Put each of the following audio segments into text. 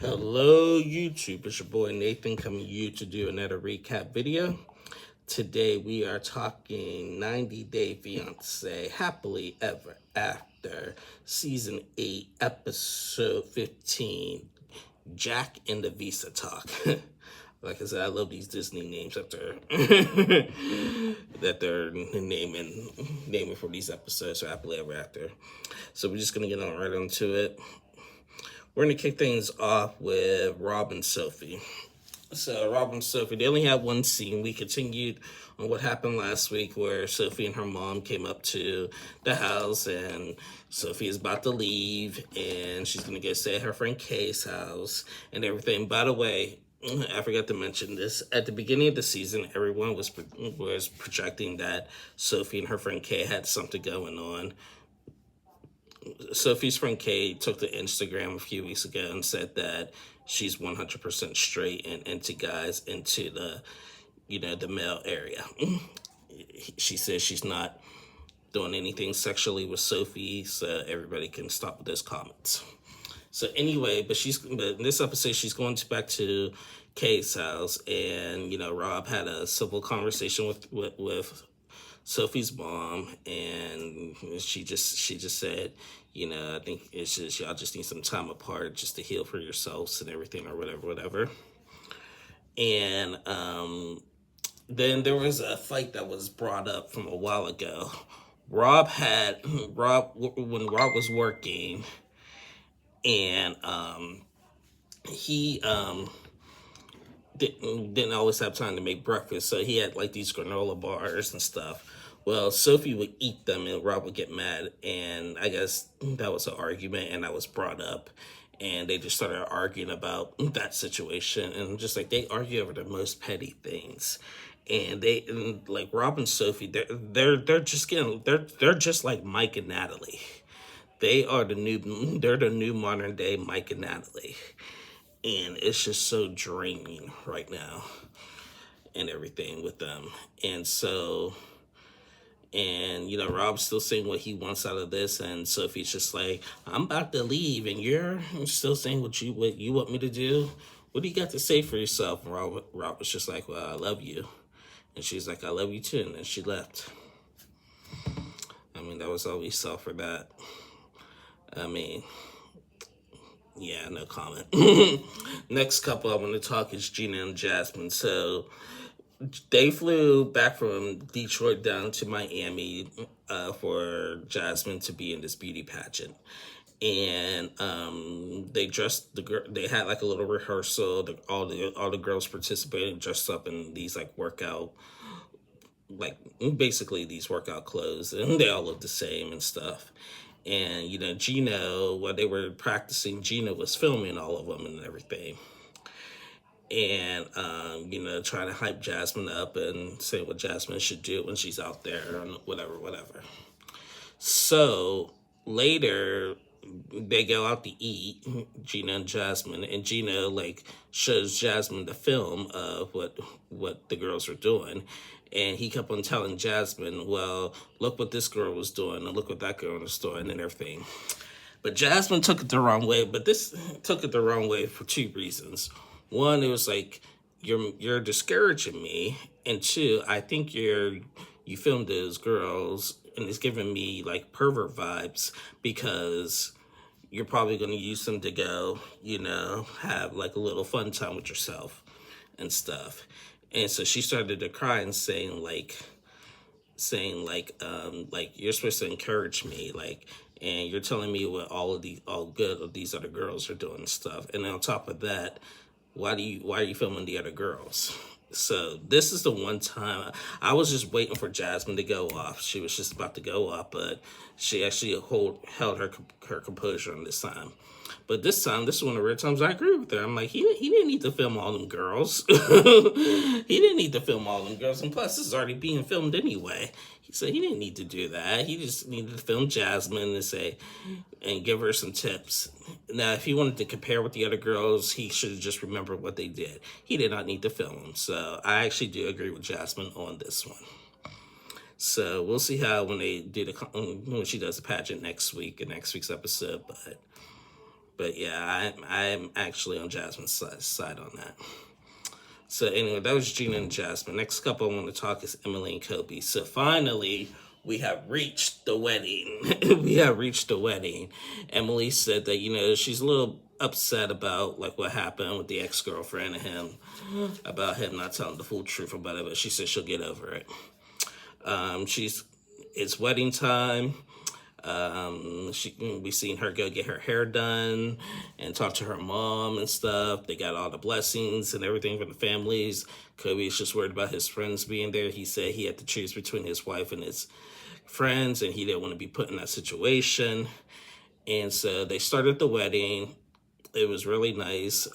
Hello YouTube, it's your boy Nathan coming to you to do another recap video. Today we are talking 90 Day Fiancé Happily Ever After Season 8 Episode 15 Jack and the Visa Talk. Like I said, I love these Disney names that they're naming for these episodes, so Happily Ever After. So we're just gonna get on right into it. We're going to kick things off with Rob and Sophie. So Rob and Sophie, they only had one scene. We continued on what happened last week where Sophie and her mom came up to the house and Sophie is about to leave and she's going to go stay at her friend Kay's house and everything. By the way, I forgot to mention this. At the beginning of the season, everyone was projecting that Sophie and her friend Kay had something going on. Sophie's friend Kay took to Instagram a few weeks ago and said that she's 100% straight and into guys into the male area. She says she's not doing anything sexually with Sophie, so everybody can stop with those comments. So anyway, but in this episode she's going back to Kay's house, and Rob had a civil conversation with Sophie's mom, and she just said, I think it's just y'all just need some time apart just to heal for yourselves and everything or whatever. And then there was a fight that was brought up from a while ago. When Rob was working, and he didn't always have time to make breakfast, so he had like these granola bars and stuff. Well, Sophie would eat them and Rob would get mad, and I guess that was an argument and that was brought up, and they just started arguing about that situation, and just like they argue over the most petty things. And like Rob and Sophie, they're just like Mike and Natalie. They're the new modern day Mike and Natalie. And it's just so draining right now and everything with them. And so, Rob's still saying what he wants out of this, and Sophie's just like, I'm about to leave and you're still saying what you want me to do? What do you got to say for yourself? And Rob was just like, well, I love you. And she's like, I love you too. And then she left. I mean, that was all we saw for that. I mean, yeah, no comment. Next couple I want to talk is Gina and Jasmine. So they flew back from Detroit down to Miami for Jasmine to be in this beauty pageant. And they dressed they had like a little rehearsal. All the girls participated, dressed up in these like workout, like basically these workout clothes, and they all looked the same and stuff. And Gino, while they were practicing, Gino was filming all of them and everything, and trying to hype Jasmine up and say what Jasmine should do when she's out there and whatever. So later they go out to eat, Gina and Jasmine, and Gina like shows Jasmine the film of what the girls are doing. And he kept on telling Jasmine, well, look what this girl was doing, and look what that girl was doing, and everything. But Jasmine took it the wrong way. But this took it the wrong way for two reasons. One, it was like, you're discouraging me. And two, I think you filmed those girls, and it's giving me like pervert vibes, because you're probably going to use them to go, have like a little fun time with yourself and stuff. And so she started to cry and saying you're supposed to encourage me, like, and you're telling me what all good of these other girls are doing and stuff. And on top of that, why are you filming the other girls? So this is the one time I was just waiting for Jasmine to go off. She was just about to go off, but she actually held her composure on this time. But this time, this is one of the rare times I agree with her. I'm like, he didn't need to film all them girls. He didn't need to film all them girls. And plus, this is already being filmed anyway. So he didn't need to do that. He just needed to film Jasmine and give her some tips. Now, if he wanted to compare with the other girls, he should have just remembered what they did. He did not need to film them. So I actually do agree with Jasmine on this one. So we'll see how when she does the pageant next week in next week's episode. But yeah, I'm actually on Jasmine's side on that. So anyway, that was Gina and Jasmine. Next couple I want to talk is Emily and Kobe. So finally, we have reached the wedding. We have reached the wedding. Emily said that, she's a little upset about like what happened with the ex-girlfriend and him, about him not telling the full truth about it, but she said she'll get over it. It's wedding time. We seen her go get her hair done and talk to her mom and stuff. They got all the blessings and everything from the families. Kobe's just worried about his friends being there. He said he had to choose between his wife and his friends, and he didn't want to be put in that situation. And so they started the wedding. It was really nice.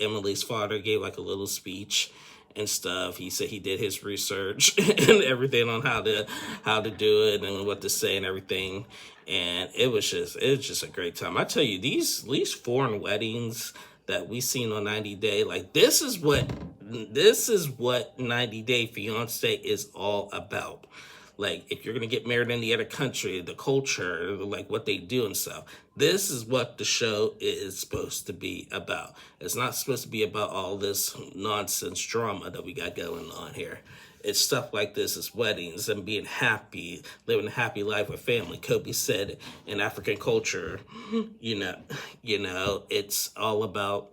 Emily's father gave like a little speech and stuff. He said he did his research and everything on how to do it and what to say and everything. And it was just a great time. I tell you, these foreign weddings that we seen on 90 Day, like this is what 90 Day Fiancé is all about. Like, if you're going to get married in the other country, the culture, like what they do and stuff. This is what the show is supposed to be about. It's not supposed to be about all this nonsense drama that we got going on here. It's stuff like this, it's weddings and being happy, living a happy life with family. Kobe said in African culture, it's all about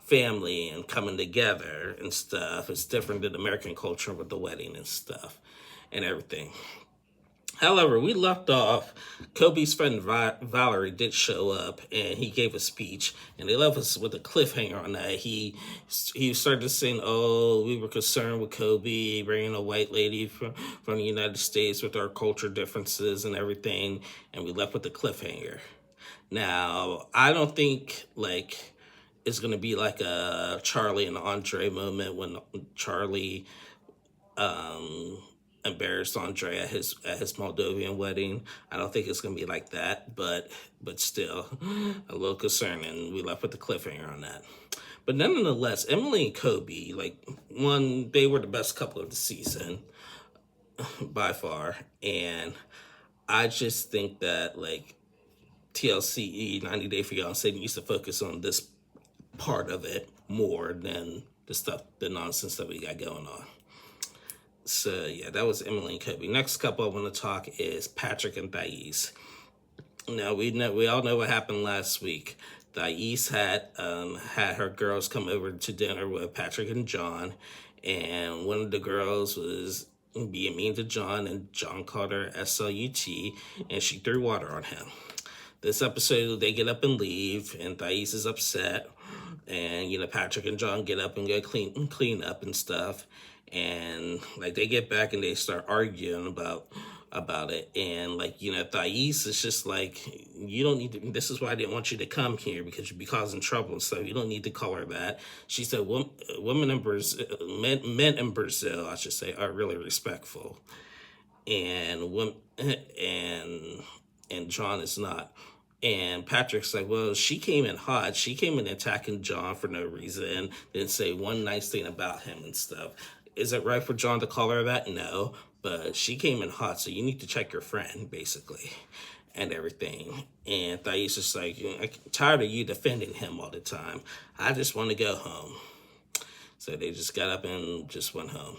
family and coming together and stuff. It's different than American culture with the wedding and stuff and everything. However, we left off, Kobe's friend Valerie did show up, and he gave a speech, and they left us with a cliffhanger on that. He started saying, oh, we were concerned with Kobe bringing a white lady from the United States with our culture differences and everything, and we left with the cliffhanger. Now, I don't think, like, it's going to be like a Charlie and Andre moment when Charlie embarrassed Andre at his Moldovan wedding. I don't think it's gonna be like that, but still a little concerning. We left with the cliffhanger on that. But nonetheless, Emily and Kobe, like, they were the best couple of the season by far, and I just think that like TLC 90 Day Fiancé needs to focus on this part of it more than the nonsense that we got going on. So yeah, that was Emily and Kobe. Next couple I want to talk is Patrick and Thais. Now we all know what happened last week. Thais had her girls come over to dinner with Patrick and John, and one of the girls was being mean to John, and John called her SLUT, and she threw water on him. This episode, they get up and leave, and Thais is upset, and Patrick and John get up and go clean up and stuff. And like they get back and they start arguing about it, and like Thais is just like, you don't need to, this is why I didn't want you to come here, because you'd be causing trouble and stuff. You don't need to call her that. She said women in Brazil, men in Brazil, I should say, are really respectful, and John is not. And Patrick's like, well, she came in hot. She came in attacking John for no reason, didn't say one nice thing about him and stuff. Is it right for John to call her that? No, but she came in hot, so you need to check your friend, basically, and everything. And Thais is like, I'm tired of you defending him all the time. I just want to go home. So they just got up and just went home.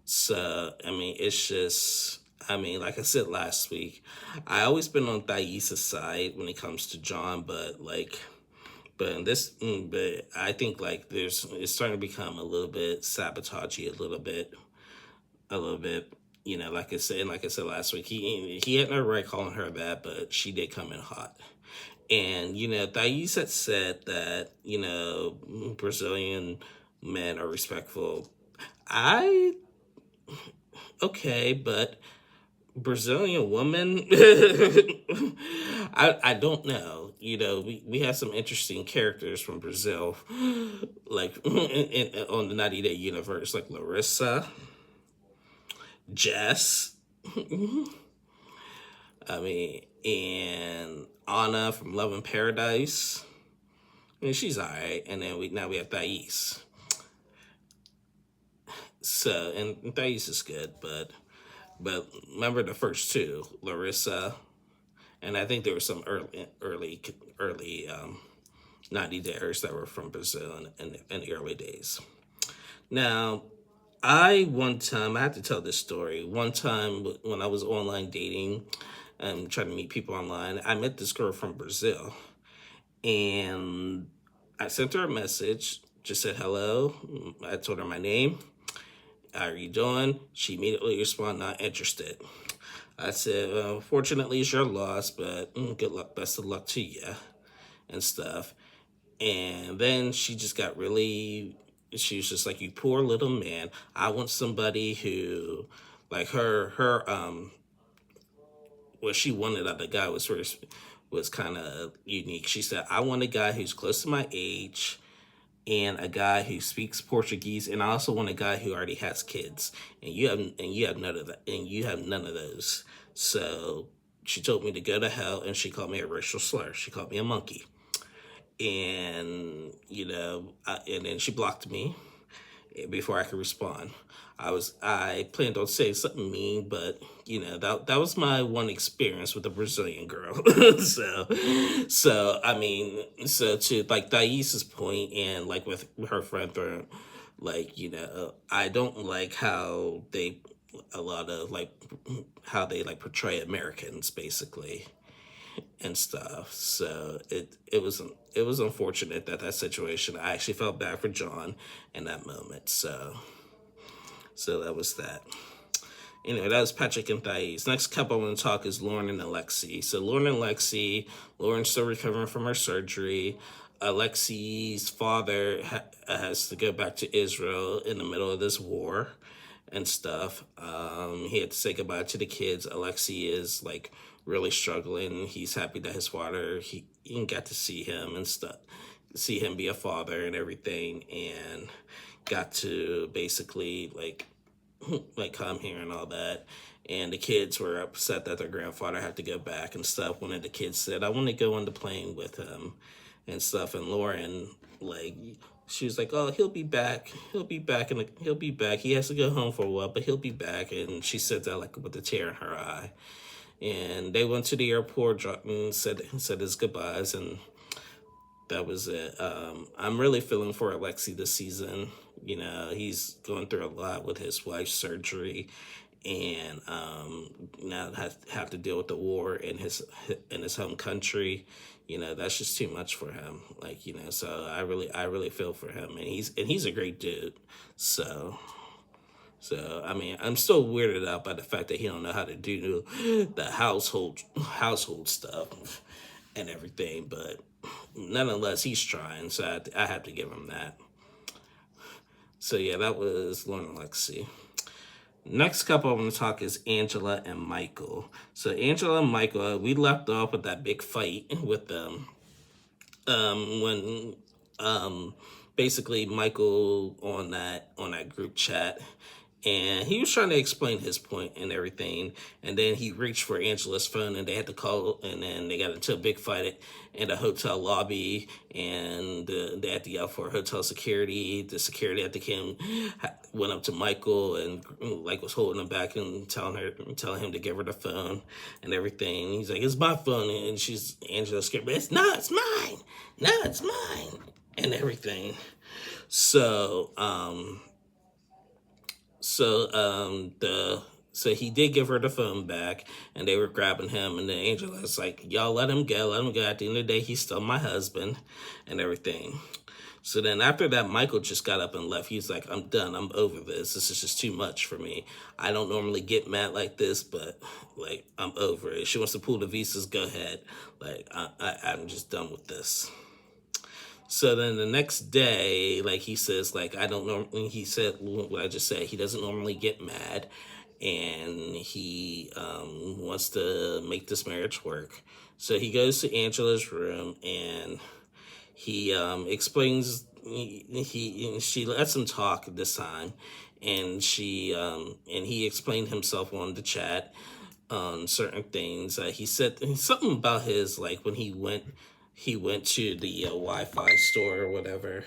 So, it's just, like I said last week, I always been on Thais' side when it comes to John, but I think like it's starting to become a little bit sabotagey, a little bit. Like I said last week, he had no right calling her that, but she did come in hot. And Thais had said that Brazilian men are respectful. Okay, but Brazilian woman, I don't know. We have some interesting characters from Brazil, like on the 90 Day universe, like Larissa, Jess, and Anna from Love in Paradise. She's alright. And then now we have Thais. So, and Thais is good, but remember the first two, Larissa, and I think there were some early 90 dares that were from Brazil in the early days. Now, one time, I have to tell this story. One time when I was online dating and trying to meet people online, I met this girl from Brazil. And I sent her a message, just said hello. I told her my name. How are you doing? She immediately responded, not interested. I said, well, fortunately, it's your loss, but good luck, best of luck to you and stuff. And then she just got really, she was just like, you poor little man. I want somebody who, like what she wanted out of the guy was kind of unique. She said, I want a guy who's close to my age, and a guy who speaks Portuguese, and I also want a guy who already has kids. And you have none of that, and you have none of those. So she told me to go to hell, and she called me a racial slur. She called me a monkey, and and then she blocked me before I could respond. I planned on saying something mean, but that was my one experience with a Brazilian girl. So to like Thais's point, and like with her friend, like I don't like how they a lot of like how they like portray Americans basically and stuff. So it was unfortunate that situation. I actually felt bad for John in that moment. So that was that. Anyway, that was Patrick and Thais. Next couple I want to talk is Lauren and Alexi. So Lauren's still recovering from her surgery. Alexi's father has to go back to Israel in the middle of this war and stuff. He had to say goodbye to the kids. Alexi is like really struggling. He's happy that his father, he got to see him and stuff, see him be a father and everything, and got to basically like come here and all that. And the kids were upset that their grandfather had to go back and stuff. One of the kids said, I want to go on the plane with him and stuff. And Lauren, like, she was like, oh, he'll be back. He'll be back. And he'll be back. He has to go home for a while, but he'll be back. And she said that like with a tear in her eye. And they went to the airport and said his goodbyes. And that was it. I'm really feeling for Alexi this season. He's going through a lot with his wife's surgery, and now have to deal with the war in his home country. That's just too much for him. So I really feel for him, and he's a great dude. So I mean, I'm still weirded out by the fact that he don't know how to do the household stuff and everything, but nonetheless, he's trying. So I have to give him that. So yeah, that was Lauren and Lexi. Next couple I want to talk is Angela and Michael. So Angela and Michael, we left off with that big fight with them. When basically Michael on that group chat, and he was trying to explain his point and everything, and then he reached for Angela's phone, and they had to call, and then they got into a big fight in the hotel lobby, and they had to yell for hotel security. The security at the camp went up to Michael and like was holding him back and telling him to give her the phone and everything. And he's like, "It's my phone," and Angela's scared, but it's mine. No, it's mine, and everything. So So he did give her the phone back, and they were grabbing him, and then Angela's like, y'all let him go. At the end of the day, he's still my husband and everything. So then after that, Michael just got up and left. He's like, I'm done. I'm over this. This is just too much for me. I don't normally get mad like this, but like, I'm over it. She wants to pull the visas, go ahead. Like, I'm just done with this. So then the next day, like he says, like, he said what I just said, he doesn't normally get mad, and he wants to make this marriage work. So he goes to Angela's room, and he explains, she lets him talk this time, and he explained himself on the chat on certain things. He said something about his, like, when he went to the Wi-Fi store or whatever.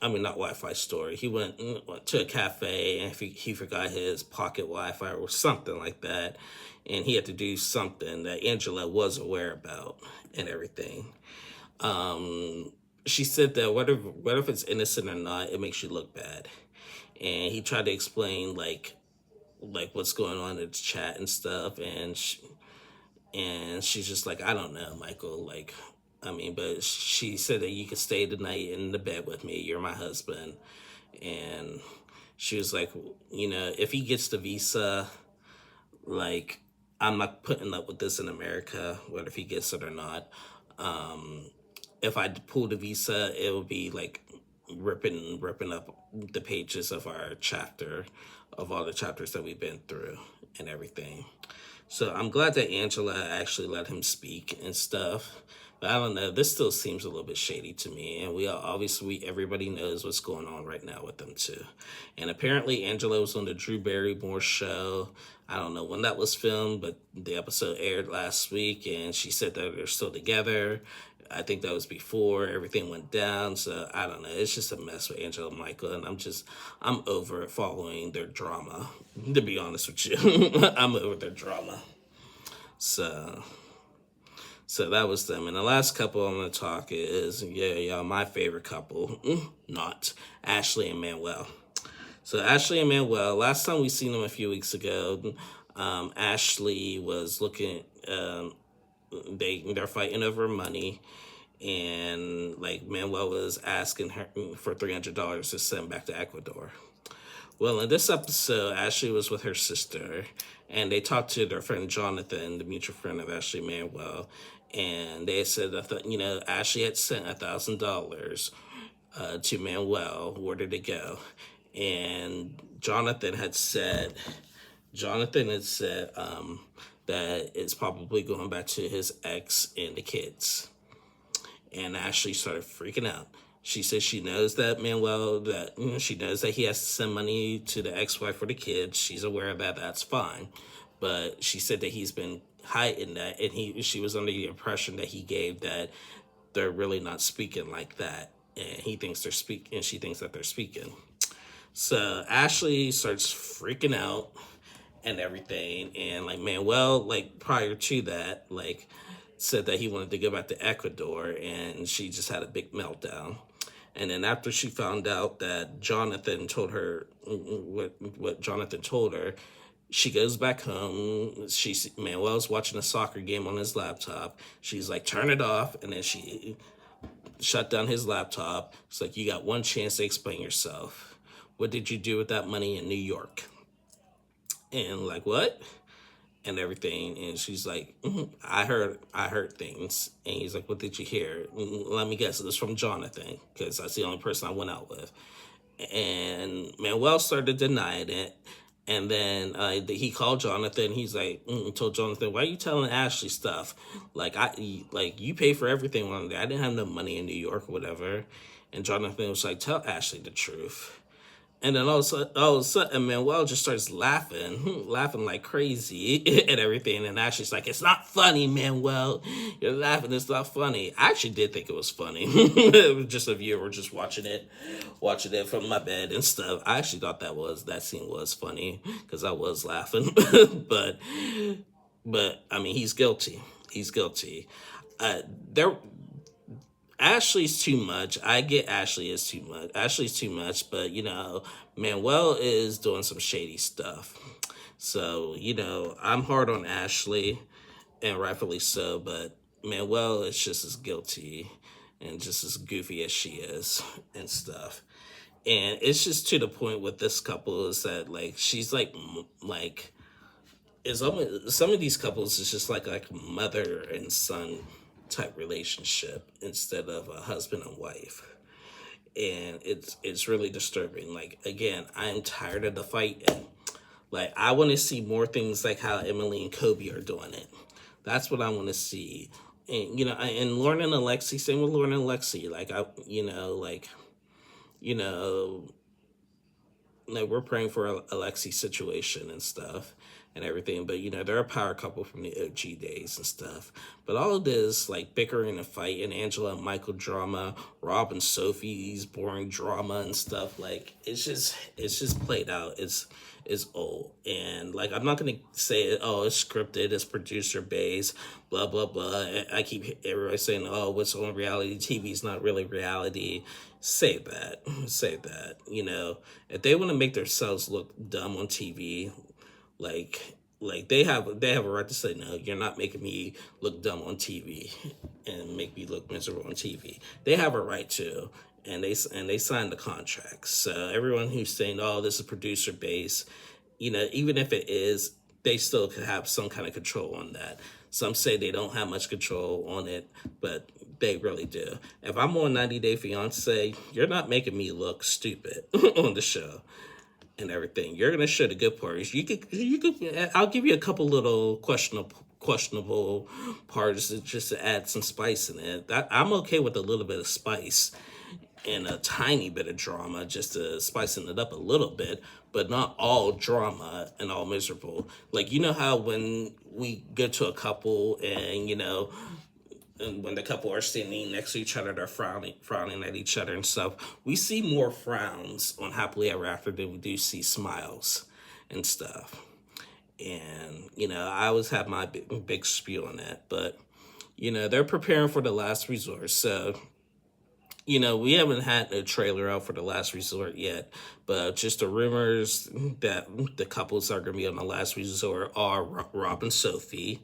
I mean, not Wi-Fi store. He went to a cafe and he forgot his pocket Wi-Fi or something like that, and he had to do something that Angela was aware about and everything. She said that whether if it's innocent or not, it makes you look bad. And he tried to explain like what's going on in the chat and stuff, and she's just like, I don't know, Michael. Like, I mean, but she said that you could stay the night in the bed with me. You're my husband. And she was like, if he gets the visa, like, I'm not putting up with this in America, whether if he gets it or not. If I pull the visa, it would be like ripping up the pages of our chapter, of all the chapters that we've been through and everything. So I'm glad that Angela actually let him speak and stuff. But I don't know, this still seems a little bit shady to me. And everybody knows what's going on right now with them too. And apparently Angela was on the Drew Barrymore show. I don't know when that was filmed, but the episode aired last week and she said that they're still together. I think that was before everything went down. So I don't know. It's just a mess with Angela and Michael. And I'm over it following their drama, to be honest with you. I'm over their drama. So that was them. And the last couple I'm going to talk is, my favorite couple. Not Ashley and Manuel. So Ashley and Manuel, last time we seen them a few weeks ago, Ashley was looking, they're fighting over money, and like Manuel was asking her for $300 to send back to Ecuador. Well, in this episode, Ashley was with her sister, and they talked to their friend Jonathan, the mutual friend of Ashley Manuel, and they said that Ashley had sent $1,000 to Manuel. Where did it go? And Jonathan had said that it's probably going back to his ex and the kids. And Ashley started freaking out. She says she knows that she knows that he has to send money to the ex-wife for the kids. She's aware of that. That's fine. But she said that he's been hiding that, and she was under the impression that he gave that they're really not speaking like that. And she thinks that they're speaking. So Ashley starts freaking out and everything, and like Manuel, like prior to that, like said that he wanted to go back to Ecuador, and she just had a big meltdown. And then after she found out that Jonathan told her what Jonathan told her, she goes back home. Manuel's watching a soccer game on his laptop. She's like, turn it off, and then she shut down his laptop. It's like, you got one chance to explain yourself. What did you do with that money in New York? And like, what? And everything. And she's like, I heard things. And he's like, what did you hear? Let me guess, it was from Jonathan, because that's the only person I went out with. And Manuel started denying it. And then he called Jonathan. He's like, told Jonathan, why are you telling Ashley stuff? Like, you pay for everything one day. I didn't have no money in New York or whatever. And Jonathan was like, tell Ashley the truth. And then all of a sudden, Manuel just starts laughing like crazy and everything. And Ashley's like, it's not funny, Manuel. You're laughing, it's not funny. I actually did think it was funny. It was just a viewer just watching it from my bed and stuff. I actually thought that scene was funny because I was laughing. but I mean, he's guilty. Ashley's too much. I get Ashley is too much. Ashley's too much, but Manuel is doing some shady stuff. So, I'm hard on Ashley, and rightfully so, but Manuel is just as guilty and just as goofy as she is and stuff. And it's just to the point with this couple is that she's is almost, some of these couples is just like mother and son type relationship instead of a husband and wife, and it's really disturbing. Like, again, I'm tired of the fighting. Like, I want to see more things like how Emily and Kobe are doing it. That's what I want to see. And and Lauren and Alexi, same with Lauren and Alexi. Like we're praying for Alexi's situation and stuff. and everything. But, they're a power couple from the OG days and stuff. But all of this, like, bickering and fighting, Angela and Michael drama, Rob and Sophie's boring drama and stuff, like, it's just played out. It's old. And, like, I'm not going to say, oh, it's scripted, it's producer based, blah, blah, blah. I keep everybody saying, oh, what's on reality TV is not really reality. Say that. Say that. If they want to make themselves look dumb on TV, like they have a right to say, no, you're not making me look dumb on TV and make me look miserable on TV. They have a right to, and they signed the contract. So everyone who's saying, oh, this is producer based, even if it is, they still could have some kind of control on that. Some say they don't have much control on it, but they really do. If I'm on 90 Day Fiancé, you're not making me look stupid on the show and everything. You're gonna show the good parts. You could. I'll give you a couple little questionable parts just to add some spice in it. I'm okay with a little bit of spice and a tiny bit of drama just to spicing it up a little bit, but not all drama and all miserable. Like, how when we get to a couple and when the couple are standing next to each other, they're frowning at each other and stuff, we see more frowns on Happily Ever After than we do see smiles and stuff. And, I always have my big spiel on that. But, they're preparing for The Last Resort. So, we haven't had a trailer out for The Last Resort yet. But just the rumors that the couples that are going to be on The Last Resort are Rob and Sophie,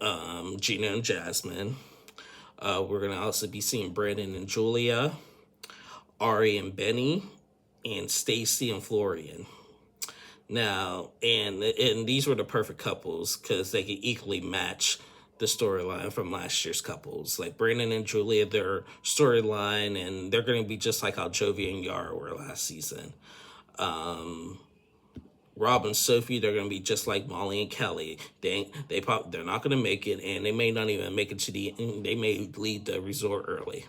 Gina and Jasmine. We're going to also be seeing Brandon and Julia, Ari and Benny, and Stacy and Florian. Now, and these were the perfect couples because they could equally match the storyline from last year's couples. Like Brandon and Julia, their storyline, and they're going to be just like how Jovi and Yara were last season. Rob and Sophie, they're gonna be just like Molly and Kelly. They're not gonna make it, and they may not even make it to the end. They may leave the resort early.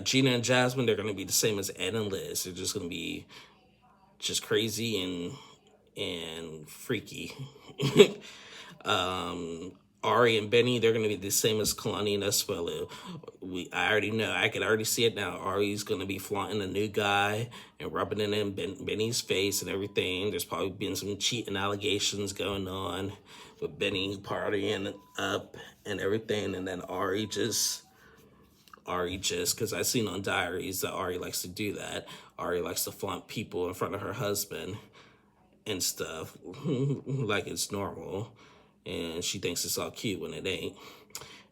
Gina and Jasmine, they're gonna be the same as Ed and Liz. They're just gonna be just crazy and freaky. Ari and Benny, they're gonna be the same as Kalani and Esfelu. I already know. I can already see it now. Ari's gonna be flaunting a new guy and rubbing it in Benny's face and everything. There's probably been some cheating allegations going on with Benny partying up and everything, and then Ari just, because I've seen on diaries that Ari likes to do that. Ari likes to flaunt people in front of her husband and stuff like it's normal. And she thinks it's all cute when it ain't.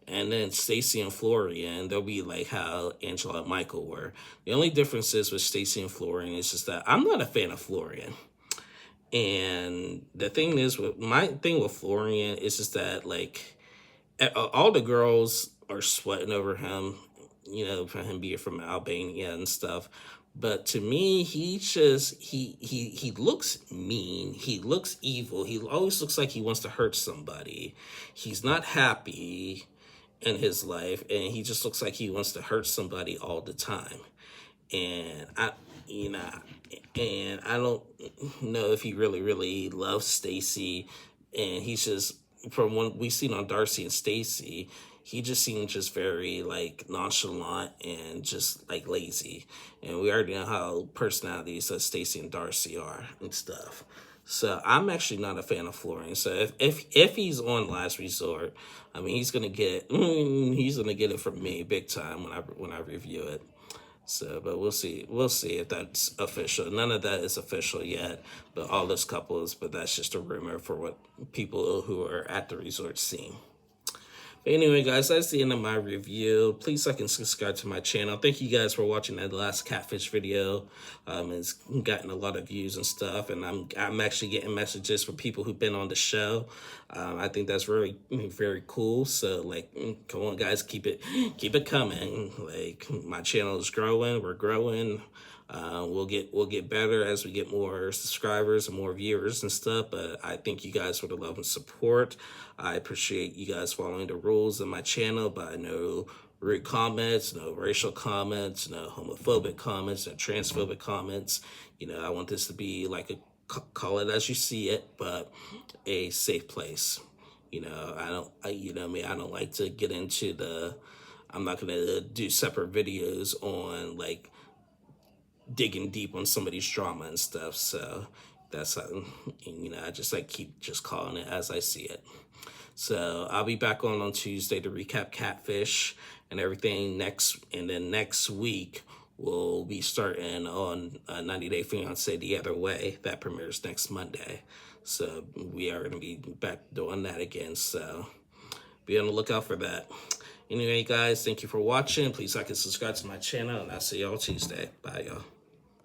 And then Stacy and Florian, they'll be like how Angela and Michael were. The only difference is with Stacy and Florian is just that I'm not a fan of Florian. And the thing is, my thing with Florian is just that, like, all the girls are sweating over him, for him being from Albania and stuff. But to me, he looks mean. He looks evil. He always looks like he wants to hurt somebody. He's not happy in his life, and he just looks like he wants to hurt somebody all the time. And I don't know if he really, really loves Stacy. And he's just, from what we've seen on Darcy and Stacy, he just seems just very, like, nonchalant and just, like, lazy. And we already know how personalities of Stacey and Darcy are and stuff. So I'm actually not a fan of Florian. So if he's on Last Resort, I mean, he's gonna get it from me big time when I review it. So, but we'll see if that's official. None of that is official yet, but all those couples. But that's just a rumor for what people who are at the resort see. But anyway, guys, that's the end of my review. Please like and subscribe to my channel. Thank you guys for watching that last catfish video. It's gotten a lot of views and stuff, and I'm actually getting messages from people who've been on the show. I think that's very, very cool. So, like, come on, guys, keep it coming. Like, my channel is growing. We're growing. We'll get better as we get more subscribers and more viewers and stuff. But I thank you guys for the love and support. I appreciate you guys following the rules of my channel, but no rude comments, no racial comments, no homophobic comments, no transphobic comments. I want this to be like a call it as you see it, but a safe place. You know me, I don't like to get into I'm not gonna do separate videos on like digging deep on somebody's drama and stuff. So that's I just like keep just calling it as I see it. So I'll be back on Tuesday to recap Catfish and everything and then next week we'll be starting on 90 Day Fiancé the other way. That premieres next Monday. So we are going to be back doing that again. So be on the lookout for that. Anyway, guys, thank you for watching. Please like and subscribe to my channel, and I'll see y'all Tuesday. Bye, y'all.